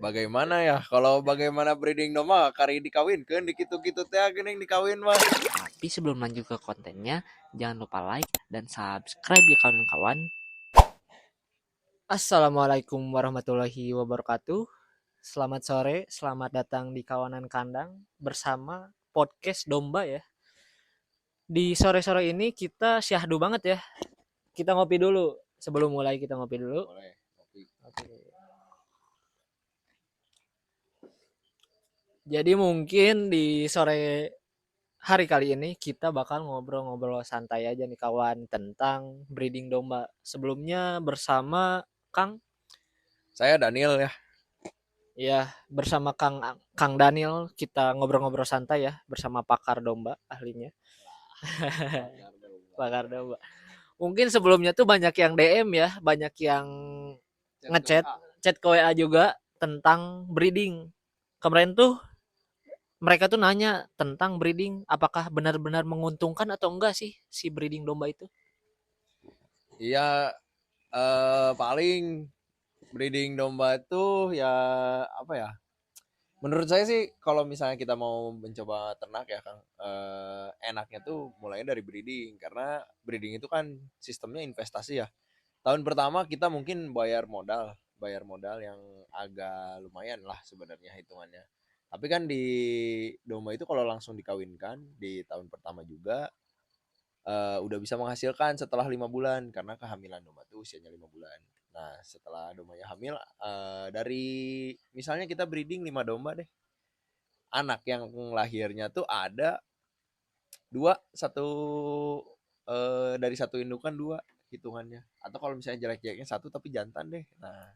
Bagaimana ya kalau bagaimana breeding domba kari dikawinkeun di kitu-kitu teh geuning dikawin mah. Tapi sebelum lanjut ke kontennya, jangan lupa like dan subscribe ya kawan-kawan. Assalamualaikum warahmatullahi wabarakatuh. Selamat sore, selamat datang di Kawanan Kandang bersama podcast Domba ya. Di sore-sore ini kita syahdu banget ya. Kita ngopi dulu. Sebelum mulai kita ngopi dulu. Boleh. Kopi. Oke. Jadi mungkin di sore hari kali ini kita bakal ngobrol-ngobrol santai aja nih kawan tentang breeding domba. Sebelumnya bersama Kang. Saya Daniel ya. Ya, bersama Kang Daniel kita ngobrol-ngobrol santai ya bersama pakar domba ahlinya. Pakar domba. Mungkin sebelumnya tuh banyak yang DM ya, banyak yang ngechat, chat ke WA juga tentang breeding. Kemarin tuh mereka tuh nanya tentang breeding, apakah benar-benar menguntungkan atau enggak sih si breeding domba itu? Iya, paling breeding domba itu ya apa ya? Menurut saya sih kalau misalnya kita mau mencoba ternak ya Kang, enaknya tuh mulainya dari breeding karena breeding itu kan sistemnya investasi ya. Tahun pertama kita mungkin bayar modal yang agak lumayan lah sebenarnya hitungannya. Tapi kan di domba itu kalau langsung dikawinkan di tahun pertama juga udah bisa menghasilkan setelah 5 bulan karena kehamilan domba itu usianya 5 bulan. Nah setelah dombanya hamil dari misalnya kita breeding 5 domba deh, anak yang lahirnya tuh ada dua satu dari satu indukan dua hitungannya. Atau kalau misalnya jelek-jeleknya satu tapi jantan deh. Nah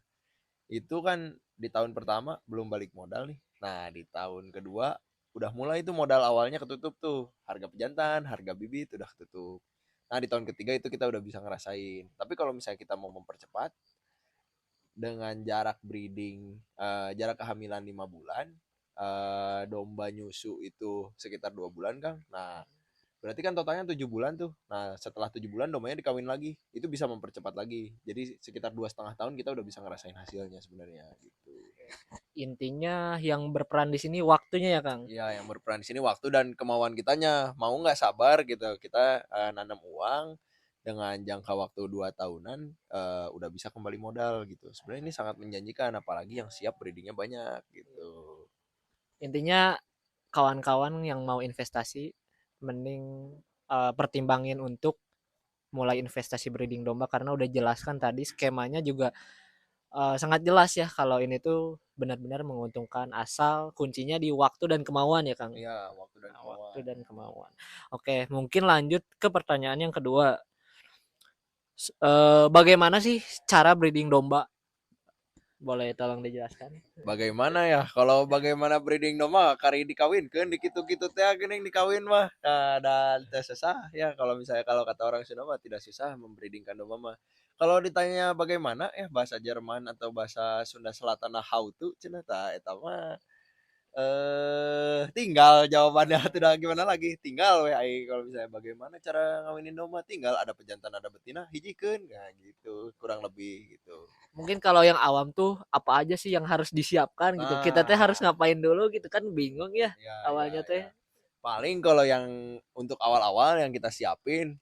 itu kan di tahun pertama belum balik modal nih. Nah di tahun kedua udah mulai itu modal awalnya ketutup tuh. Harga pejantan, harga bibit udah ketutup. Nah di tahun ketiga itu kita udah bisa ngerasain. Tapi kalau misalnya kita mau mempercepat dengan jarak breeding, jarak kehamilan 5 bulan, domba nyusu itu sekitar 2 bulan Kang. Nah berarti kan totalnya 7 bulan tuh. Nah setelah 7 bulan dombanya dikawin lagi, itu bisa mempercepat lagi. Jadi sekitar 2,5 tahun kita udah bisa ngerasain hasilnya sebenarnya gitu. Intinya yang berperan di sini waktunya ya, Kang. Iya, yang berperan di sini waktu dan kemauan kitanya. Mau nggak sabar gitu. Kita nanam uang dengan jangka waktu 2 tahunan udah bisa kembali modal gitu. Sebenarnya ini sangat menjanjikan, apalagi yang siap breedingnya banyak gitu. Intinya kawan-kawan yang mau investasi mending pertimbangin untuk mulai investasi breeding domba karena udah jelaskan tadi skemanya juga sangat jelas ya kalau ini tuh benar-benar menguntungkan asal kuncinya di waktu dan kemauan ya Kang. Iya, waktu dan Nah, waktu kemauan. dan kemauan. Oke, mungkin lanjut ke pertanyaan yang kedua. Bagaimana sih cara breeding domba? Boleh tolong dijelaskan? Bagaimana ya kalau bagaimana breeding domba kari dikawinkeun di kitu-kitu teh geuning dikawin mah. Nah, dan teu susah ya kalau misalnya kalau kata orang Sunda mah tidak susah membreedingkan domba mah. Kalau ditanya bagaimana ya bahasa Jerman atau bahasa Sunda Selatan nah how to cenah tah eta mah tinggal jawabannya tidak gimana lagi, tinggal we aing kalau misalnya bagaimana cara ngawinin domba, tinggal ada pejantan ada betina hijikeun, nah gitu, kurang lebih gitu. Mungkin kalau yang awam tuh apa aja sih yang harus disiapkan gitu. Kita teh harus Nah, ngapain dulu gitu kan bingung ya ya ya awalnya ya. teh. Paling kalau yang untuk awal-awal yang kita siapin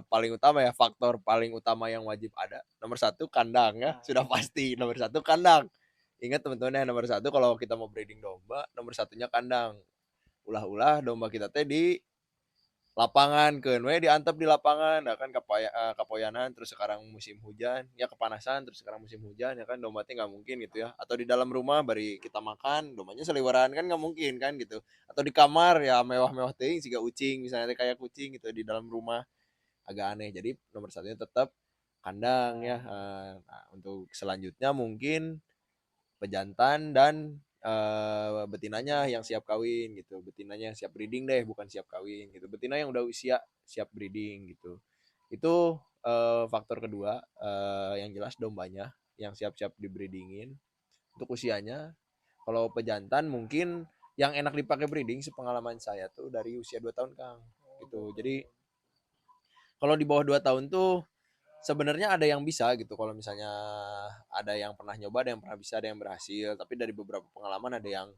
paling utama ya faktor paling utama yang wajib ada nomor satu kandang ya sudah pasti nomor satu kandang. Ingat teman-teman ya nomor satu kalau kita mau breeding domba nomor satunya kandang. Ulah-ulah domba kita teh di lapangan keun we diantep di lapangan nah kan kapoyanan terus sekarang musim hujan ya kepanasan terus sekarang musim hujan ya kan domba teh nggak mungkin gitu ya atau di dalam rumah bari kita makan dombanya seliweran kan nggak mungkin kan gitu atau di kamar ya mewah-mewah teuing siga ucing misalnya kayak kucing gitu di dalam rumah agak aneh jadi nomor satunya tetap kandang ya. Nah, untuk selanjutnya mungkin pejantan dan betinanya yang siap kawin gitu. Betinanya yang siap breeding deh, bukan siap kawin gitu. Betina yang udah usia siap breeding gitu. Itu faktor kedua yang jelas dombanya yang siap-siap dibreedingin untuk usianya. Kalau pejantan mungkin yang enak dipakai breeding sepengalaman saya tuh dari usia 2 tahun Kang gitu. Jadi kalau di bawah 2 tahun tuh sebenarnya ada yang bisa gitu kalau misalnya ada yang pernah nyoba, ada yang pernah bisa, ada yang berhasil, tapi dari beberapa pengalaman ada yang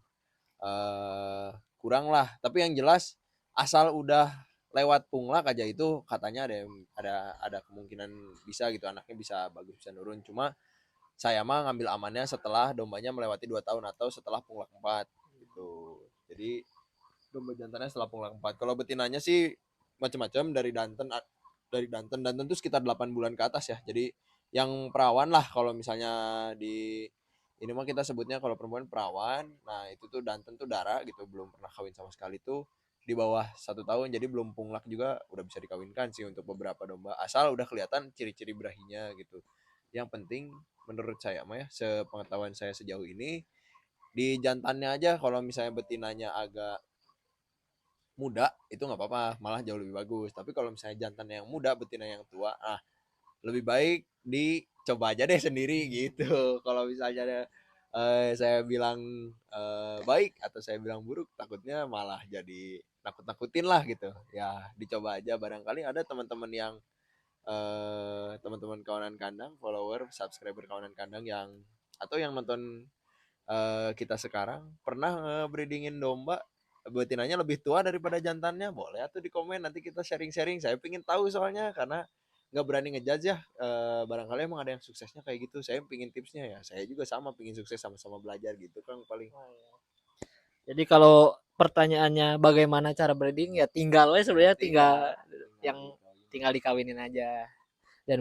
eh, kurang lah. Tapi yang jelas asal udah lewat punglak aja itu katanya ada kemungkinan bisa gitu, anaknya bisa bagus, bisa nurun. Cuma saya mah ngambil amannya setelah dombanya melewati 2 tahun atau setelah punglak 4 gitu. Jadi domba jantannya setelah punglak 4. Kalau betinanya sih macam-macam dari Danten tuh sekitar 8 bulan ke atas ya. Jadi yang perawan lah kalau misalnya di ini mah kita sebutnya kalau perempuan perawan. Nah, itu tuh Danten tuh darah gitu, belum pernah kawin sama sekali tuh di bawah 1 tahun, jadi belum punglak juga udah bisa dikawinkan sih untuk beberapa domba, asal udah kelihatan ciri-ciri berahinya gitu. Yang penting menurut saya mah ya, sepengetahuan saya sejauh ini, di jantannya aja kalau misalnya betinanya agak muda itu nggak apa-apa, malah jauh lebih bagus. Tapi kalau misalnya jantannya yang muda, betina yang tua, lebih baik dicoba aja deh sendiri gitu. Kalau misalnya saya bilang baik atau saya bilang buruk, takutnya malah jadi nakut-nakutin lah gitu. Ya dicoba aja, barangkali ada teman-teman yang teman-teman kawanan kandang, follower, subscriber kawanan kandang yang atau yang nonton kita sekarang pernah nge-breedingin domba betinanya lebih tua daripada jantannya, boleh atau di komen nanti kita sharing-sharing. Saya pengen tahu soalnya karena nggak berani ngejudge ya. Barangkali emang ada yang suksesnya kayak gitu. Saya pengen tipsnya ya. Saya juga sama pengen sukses, sama-sama belajar gitu kan paling. Jadi kalau pertanyaannya bagaimana cara breeding ya tinggal we sebenarnya tinggal yang tinggal dikawinin aja dan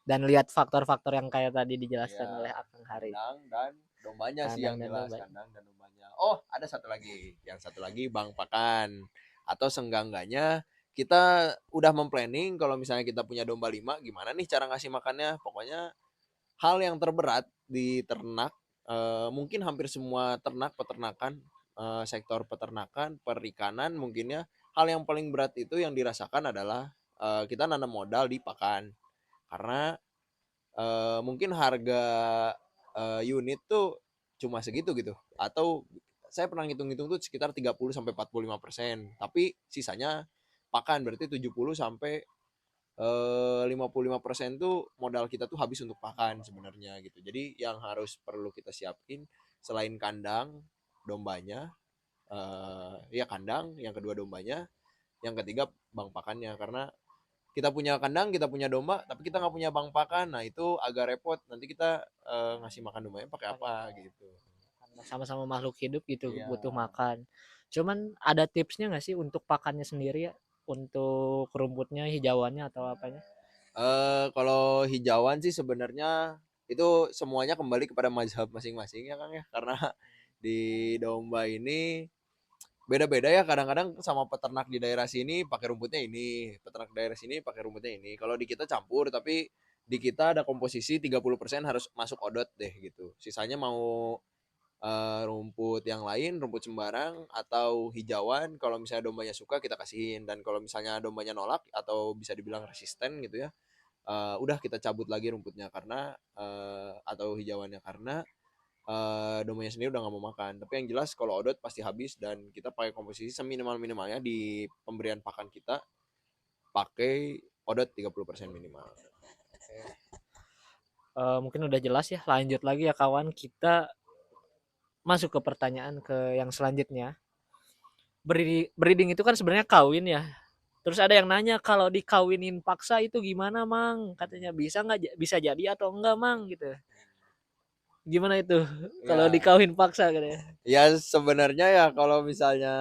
dan lihat faktor-faktor yang kayak tadi dijelaskan oleh Ya, Akang Hari. kandang dan dombanya sih Kandang yang dan jelas, domba. kandang dan dombanya. Oh, ada satu lagi. Yang satu lagi bang pakan. Atau senggangganya kita udah memplanning kalau misalnya kita punya domba 5, gimana nih cara ngasih makannya. Pokoknya hal yang terberat di ternak, mungkin hampir semua ternak peternakan, sektor peternakan, perikanan mungkin ya, hal yang paling berat itu yang dirasakan adalah kita nanam modal di pakan. Karena mungkin harga unit tuh cuma segitu gitu, atau saya pernah ngitung-ngitung tuh sekitar 30-45%, tapi sisanya pakan, berarti 70-55% tuh modal kita tuh habis untuk pakan sebenarnya gitu. Jadi yang harus perlu kita siapin selain kandang dombanya, ya kandang, yang kedua dombanya, yang ketiga bang pakannya. Karena kita punya kandang, kita punya domba, tapi kita nggak punya bang pakan. Nah itu agak repot. Nanti kita ngasih makan dombanya pakai apa gitu. Sama-sama makhluk hidup gitu Iya. butuh makan. Cuman ada tipsnya nggak sih untuk pakannya sendiri ya? Untuk rumputnya, hijauannya atau apanya? Kalau hijauan sih sebenarnya itu semuanya kembali kepada mazhab masing-masing ya Kang ya. Karena di domba ini beda-beda ya, kadang-kadang sama peternak di daerah sini pakai rumputnya ini, peternak daerah sini pakai rumputnya ini. Kalau di kita campur, tapi di kita ada komposisi 30% harus masuk odot deh gitu. Sisanya mau rumput yang lain, rumput sembarang atau hijauan, kalau misalnya dombanya suka kita kasihin, dan kalau misalnya dombanya nolak atau bisa dibilang resisten gitu ya, udah kita cabut lagi rumputnya karena atau hijauannya karena domainnya sendiri udah nggak mau makan. Tapi yang jelas kalau odot pasti habis, dan kita pakai komposisi seminimal minimalnya di pemberian pakan kita, pakai odot 30% minimal. Mungkin udah jelas ya. Lanjut lagi ya kawan, kita masuk ke pertanyaan ke yang selanjutnya. Breeding itu kan sebenarnya kawin ya. Terus ada yang nanya kalau dikawinin paksa itu gimana mang? Katanya bisa nggak, bisa jadi atau enggak mang gitu. Gimana itu kalau Ya, dikawin paksa katanya? ya sebenarnya ya kalau misalnya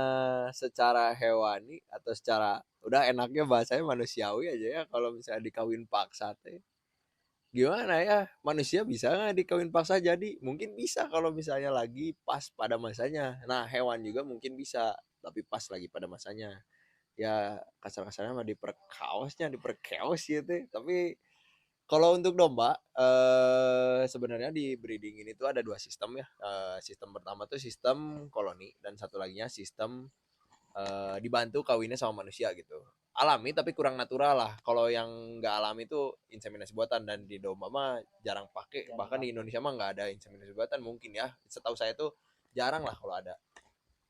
secara hewani atau secara udah enaknya bahasanya manusiawi aja ya, kalau misalnya dikawin paksa teh gimana ya, manusia bisa nggak dikawin paksa jadi? Mungkin bisa kalau misalnya lagi pas pada masanya. Nah hewan juga mungkin bisa, tapi pas lagi pada masanya. Ya kasar-kasarnya mah diperkaosnya gitu. Tapi kalau untuk domba sebenarnya di breeding ini tuh ada dua sistem ya. Sistem pertama tuh sistem koloni, dan satu laginya sistem dibantu kawinnya sama manusia gitu. Alami tapi kurang natural lah. Kalau yang nggak alami itu inseminasi buatan, dan di domba mah jarang pakai. Bahkan di Indonesia mah nggak ada inseminasi buatan mungkin ya. Setahu saya tuh jarang lah kalau ada.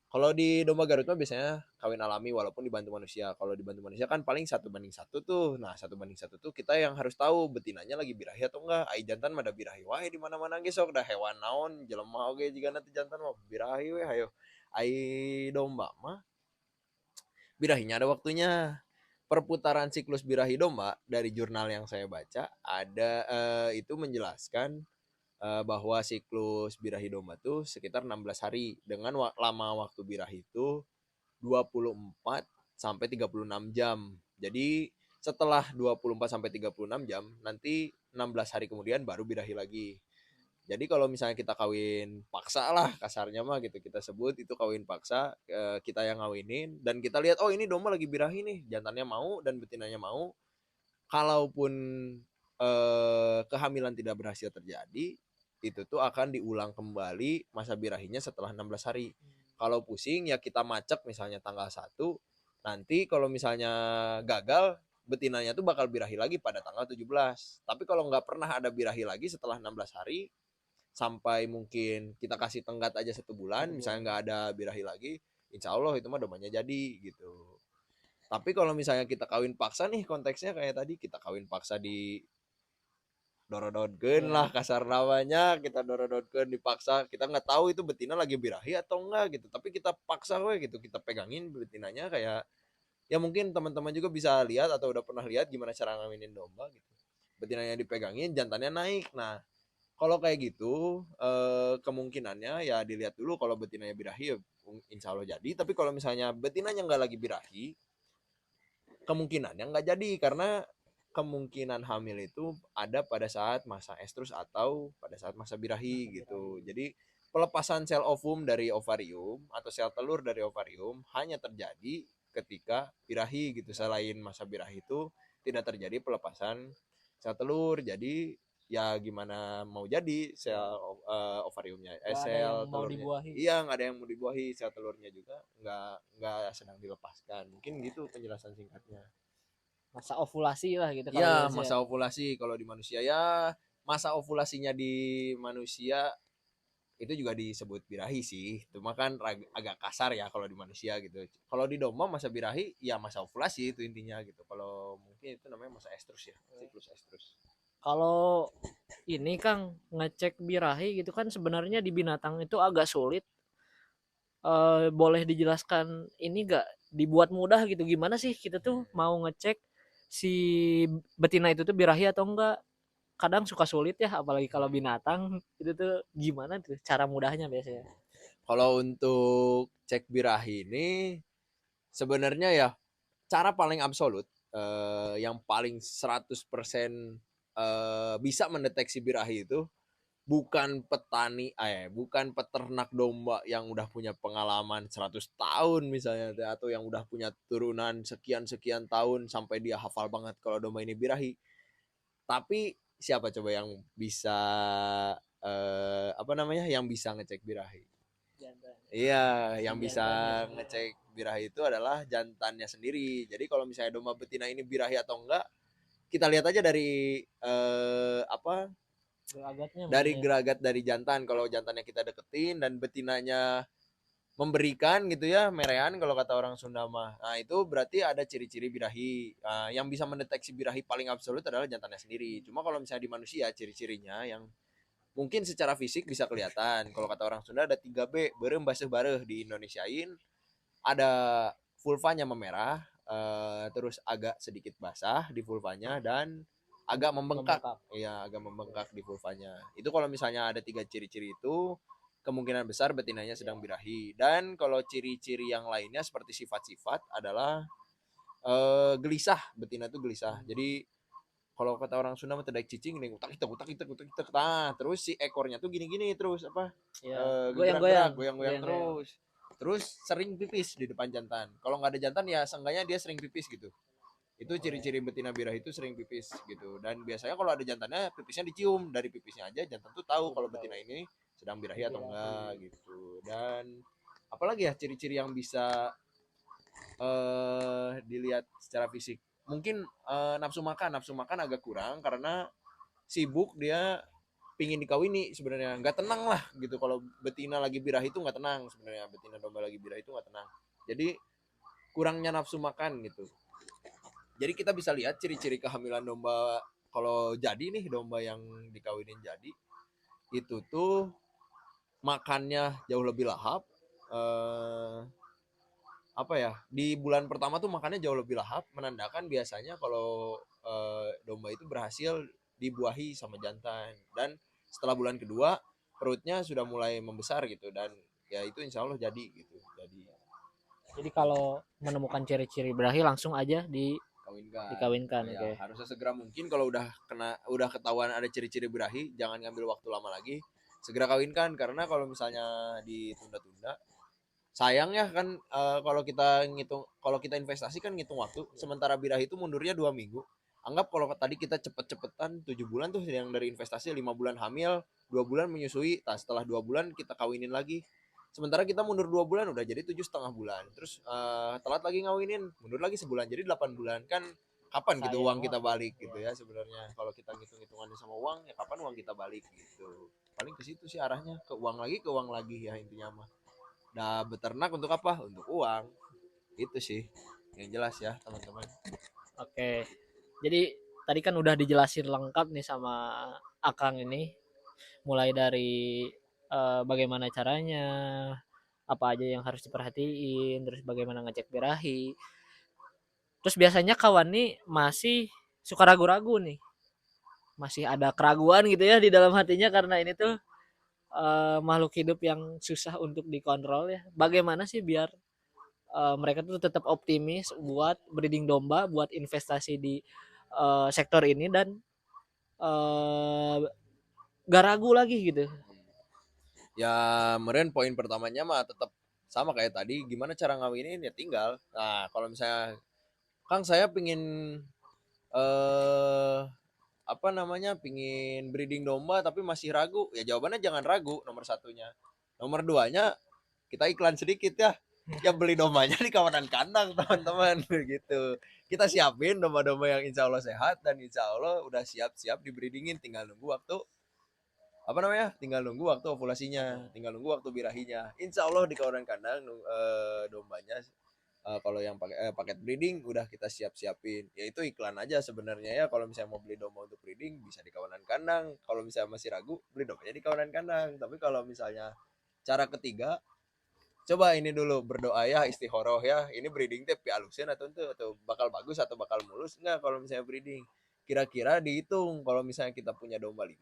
Kalau di domba Garut mah biasanya kawin alami walaupun dibantu manusia. Kalau dibantu manusia kan paling 1 banding 1 tuh. Nah, 1 banding 1 tuh kita yang harus tahu betinanya lagi birahi atau enggak. Ai jantan mah da birahi wae di mana-mana ge sok da hewan naon jelema oge jiga nanti jantan mah birahi we hayo. Ai domba mah birahinya ada waktunya. Perputaran siklus birahi domba dari jurnal yang saya baca ada itu menjelaskan bahwa siklus birahi domba tuh sekitar 16 hari dengan lama waktu birahi itu 24 sampai 36 jam. Jadi setelah 24 sampai 36 jam nanti 16 hari kemudian baru birahi lagi. Jadi kalau misalnya kita kawin paksa lah kasarnya mah gitu kita sebut itu kawin paksa, kita yang ngawinin dan kita lihat oh ini domba lagi birahi nih, jantannya mau dan betinanya mau. Kalaupun kehamilan tidak berhasil terjadi, itu tuh akan diulang kembali masa birahinya setelah 16 hari. Kalau pusing ya kita macet misalnya tanggal 1, nanti kalau misalnya gagal, betinanya tuh bakal birahi lagi pada tanggal 17. Tapi kalau nggak pernah ada birahi lagi setelah 16 hari, sampai mungkin kita kasih tenggat aja 1 bulan, misalnya nggak ada birahi lagi, insya Allah itu mah domanya jadi gitu. Tapi kalau misalnya kita kawin paksa nih konteksnya kayak tadi kita kawin paksa di dorodotkeun lah kasar namanya kita dorodotkeun dipaksa kita nggak tahu itu betina lagi birahi atau enggak gitu tapi kita paksa we gitu kita pegangin betinanya kayak ya mungkin teman-teman juga bisa lihat atau udah pernah lihat gimana cara ngawinin domba gitu betinanya dipegangin jantannya naik nah kalau kayak gitu kemungkinannya ya dilihat dulu kalau betinanya birahi ya insya Allah jadi tapi kalau misalnya betinanya nggak lagi birahi kemungkinannya nggak jadi karena kemungkinan hamil itu ada pada saat masa estrus atau pada saat masa birahi gitu. Jadi pelepasan sel ovum dari ovarium atau sel telur dari ovarium hanya terjadi ketika birahi gitu. Selain masa birahi itu tidak terjadi pelepasan sel telur. Jadi ya gimana mau jadi sel ovariumnya, sel telurnya. Iya nggak ada yang mau dibuahi, sel telurnya juga nggak sedang dilepaskan. Mungkin gitu penjelasan singkatnya. Masa ovulasi lah gitu kalau di Ya, manusia. masa ovulasi kalau di manusia ya masa ovulasinya di manusia itu juga disebut birahi sih. Cuma kan agak kasar ya kalau di manusia gitu. Kalau di domba masa birahi ya masa ovulasi itu intinya gitu. Kalau mungkin itu namanya masa estrus ya, siklus estrus. Kalau ini Kang ngecek birahi gitu kan sebenarnya di binatang itu agak sulit. Boleh dijelaskan ini gak dibuat mudah gitu gimana sih kita tuh mau ngecek si betina itu tuh birahi atau enggak? Kadang suka sulit ya apalagi kalau binatang itu tuh gimana tuh cara mudahnya biasanya? Kalau untuk cek birahi ini sebenarnya ya cara paling absolut yang paling 100% bisa mendeteksi birahi itu bukan petani bukan peternak domba yang udah punya pengalaman 100 tahun misalnya atau yang udah punya turunan sekian-sekian tahun sampai dia hafal banget kalau domba ini birahi. Tapi siapa coba yang bisa apa namanya? Yang bisa ngecek birahi? Iya, yang bisa ngecek birahi itu adalah jantannya sendiri. Jadi kalau misalnya domba betina ini birahi atau enggak, kita lihat aja dari apa? Dari geragat dari jantan. Kalau jantannya kita deketin dan betinanya memberikan gitu ya, merean kalau kata orang Sunda mah. Nah, itu berarti ada ciri-ciri birahi. Nah, yang bisa mendeteksi birahi paling absolut adalah jantannya sendiri. Cuma kalau misalnya di manusia ciri-cirinya yang mungkin secara fisik bisa kelihatan. Kalau kata orang Sunda ada 3B, berem baseuh bareuh di Indonesiain. Ada vulvanya memerah, terus agak sedikit basah di vulvanya dan agak membengkak. Iya, agak membengkak di vulvanya. Itu kalau misalnya ada 3 ciri-ciri itu, kemungkinan besar betinanya sedang birahi. Dan kalau ciri-ciri yang lainnya seperti sifat-sifat adalah gelisah, betina itu gelisah. Jadi kalau kata orang Sunda mah tedak cicing nih utak itak utak itak utak itak nah terus si ekornya tuh gini-gini terus apa gerak-gerak goyang-goyang terus sering pipis di depan jantan kalau nggak ada jantan ya seenggaknya dia sering pipis gitu itu ciri-ciri betina birah itu sering pipis gitu dan biasanya kalau ada jantannya pipisnya dicium dari pipisnya aja jantan tuh tahu kalau betina ini sedang birahi atau enggak gitu dan apalagi ya ciri-ciri yang bisa dilihat secara fisik mungkin nafsu makan agak kurang karena sibuk dia pingin dikawini sebenarnya, nggak tenang lah gitu. Kalau betina lagi birahi itu nggak tenang sebenarnya, betina domba lagi birahi itu nggak tenang. Jadi kurangnya nafsu makan gitu. Jadi kita bisa lihat ciri-ciri kehamilan domba kalau jadi nih, domba yang dikawinin jadi itu tuh makannya jauh lebih lahap. eh, Apa ya, di bulan pertama tuh makannya jauh lebih lahap, menandakan biasanya kalau domba itu berhasil dibuahi sama jantan. Dan setelah bulan kedua perutnya sudah mulai membesar gitu, dan ya itu insya Allah jadi gitu, jadi Jadi kalau menemukan ciri-ciri berahi langsung aja kawinkan. dikawinkan. Ya Oke. harusnya segera mungkin, kalau udah ketahuan ada ciri-ciri birahi, jangan ngambil waktu lama lagi, segera kawinkan. Karena kalau misalnya ditunda-tunda, sayang ya kan. Kalau kita investasi kan ngitung waktu, sementara birahi itu mundurnya 2 minggu. Anggap kalau tadi kita cepet-cepetan 7 bulan tuh, yang dari investasi 5 bulan hamil, 2 bulan menyusui, setelah 2 bulan kita kawinin lagi. Sementara kita mundur 2 bulan udah jadi 7,5 bulan. Terus telat lagi ngawinin, mundur lagi sebulan, jadi 8 bulan kan. Kapan gitu uang kita balik gitu ya sebenarnya. Kalau kita ngitung-hitungannya sama uang, ya kapan uang kita balik gitu. Paling ke situ sih arahnya, ke uang lagi ya intinya mah. Nah, beternak untuk apa? Untuk uang. Itu sih yang jelas ya, teman-teman. Oke. Jadi tadi kan udah dijelasin lengkap nih sama Akang ini, mulai dari bagaimana caranya, apa aja yang harus diperhatiin, terus bagaimana ngecek birahi. Terus biasanya kawan nih masih suka ragu-ragu nih, masih ada keraguan gitu ya di dalam hatinya karena ini tuh makhluk hidup yang susah untuk dikontrol ya. Bagaimana sih biar mereka tuh tetap optimis buat breeding domba, buat investasi di sektor ini dan uh, gak ragu lagi gitu. Ya, meren poin pertamanya mah tetap sama kayak tadi. Gimana cara ngawinin ya tinggal. Nah, kalau misalnya Kang saya pingin eh apa namanya, pingin breeding domba tapi masih ragu, ya jawabannya jangan ragu. Nomor satunya, nomor duanya kita iklan sedikit ya. Ya beli dombanya di kawanan kandang teman-teman gitu. Kita siapin domba-domba yang insya Allah sehat dan insya Allah udah siap-siap di breedingin, tinggal nunggu waktu apa namanya, tinggal nunggu waktu ovulasinya, tinggal nunggu waktu birahinya. Insya Allah di kawanan kandang dombanya kalau yang paket breeding udah kita siap-siapin. Ya itu iklan aja sebenarnya ya. Kalau misalnya mau beli domba untuk breeding bisa di kawanan kandang. Kalau misalnya masih ragu, beli dombanya di kawanan kandang. Tapi kalau misalnya cara ketiga, coba ini dulu berdoa ya, istihoroh ya. Ini breeding teh pialusin atau bakal bagus atau bakal mulus enggak kalau misalnya breeding. Kira-kira dihitung kalau misalnya kita punya domba 5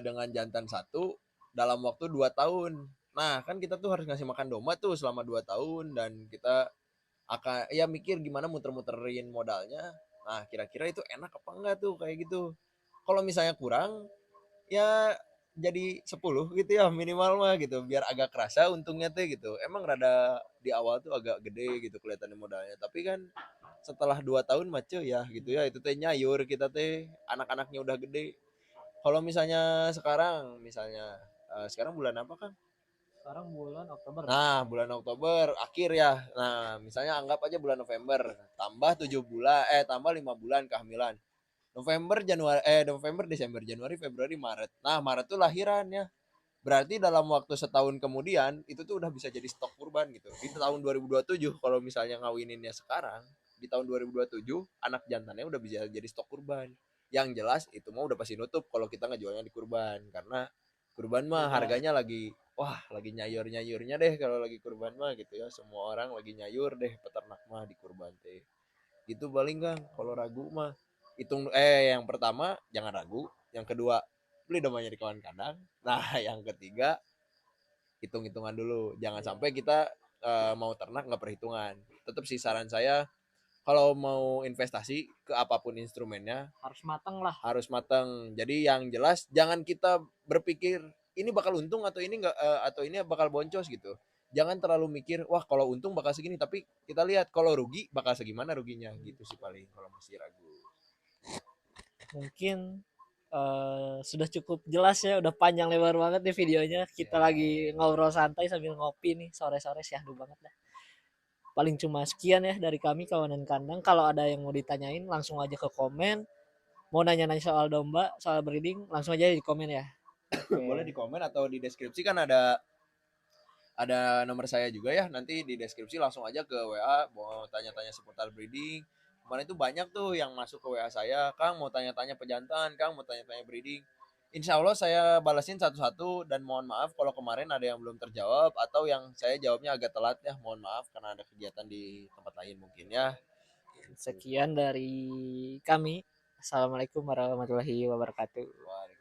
dengan jantan satu dalam waktu 2 tahun. Nah, kan kita tuh harus ngasih makan domba tuh selama 2 tahun, dan kita akan ya mikir gimana muter-muterin modalnya. Nah, kira-kira itu enak apa enggak tuh kayak gitu. Kalau misalnya kurang, ya jadi 10 gitu ya minimal mah gitu, biar agak kerasa untungnya teh gitu. Emang rada di awal tuh agak gede gitu kelihatannya modalnya, tapi kan setelah 2 tahun mace ya gitu ya, itu teh nyayur kita teh, anak-anaknya udah gede. Kalau misalnya sekarang bulan apa kan? Sekarang bulan Oktober. Nah, bulan Oktober akhir ya. Nah, misalnya anggap aja bulan November, tambah 7 bulan, tambah 5 bulan kehamilan. November, Desember, Januari, Februari, Maret. Nah, Maret tuh lahiran ya. Berarti dalam waktu setahun kemudian itu tuh udah bisa jadi stok kurban gitu. Di tahun 2027 kalau misalnya ngawininnya sekarang, di tahun 2027 anak jantannya udah bisa jadi stok kurban. Yang jelas itu mah udah pasti nutup kalau kita ngejualnya di kurban, karena kurban mah harganya lagi lagi nyayur-nyayurnya deh kalau lagi kurban mah gitu ya. Semua orang lagi nyayur deh, peternak mah di kurban teh. Gitu paling Kang, kalau ragu mah hitung yang pertama jangan ragu, yang kedua beli dombanya di kawan kandang. Nah, yang ketiga hitung-hitungan dulu. Jangan sampai kita mau ternak nggak perhitungan. Tetap sih saran saya, kalau mau investasi ke apapun instrumennya Harus mateng lah. harus matang. Jadi yang jelas jangan kita berpikir ini bakal untung atau ini enggak atau ini bakal boncos gitu. Jangan terlalu mikir wah kalau untung bakal segini, tapi kita lihat kalau rugi bakal segimana ruginya gitu sih paling kalau masih ragu. Mungkin sudah cukup jelas ya, udah panjang lebar banget nih videonya. Kita lagi ngobrol santai sambil ngopi nih sore-sore, syahdu banget dah. Paling cuma sekian ya dari kami kawanan kandang. Kalau ada yang mau ditanyain langsung aja ke komen. mau nanya-nanya soal domba, soal breeding, langsung aja di komen ya. Boleh di Oke. komen atau di deskripsi kan ada nomor saya juga ya, nanti di deskripsi langsung aja ke WA mau tanya-tanya seputar breeding. Kemarin itu banyak tuh yang masuk ke WA saya, Kang mau tanya-tanya pejantan, Kang mau tanya-tanya breeding. Insya Allah saya balasin satu-satu dan mohon maaf kalau kemarin ada yang belum terjawab atau yang saya jawabnya agak telat ya, mohon maaf karena ada kegiatan di tempat lain mungkin ya. Sekian dari kami. Assalamualaikum warahmatullahi wabarakatuh. Waalaikumsalam.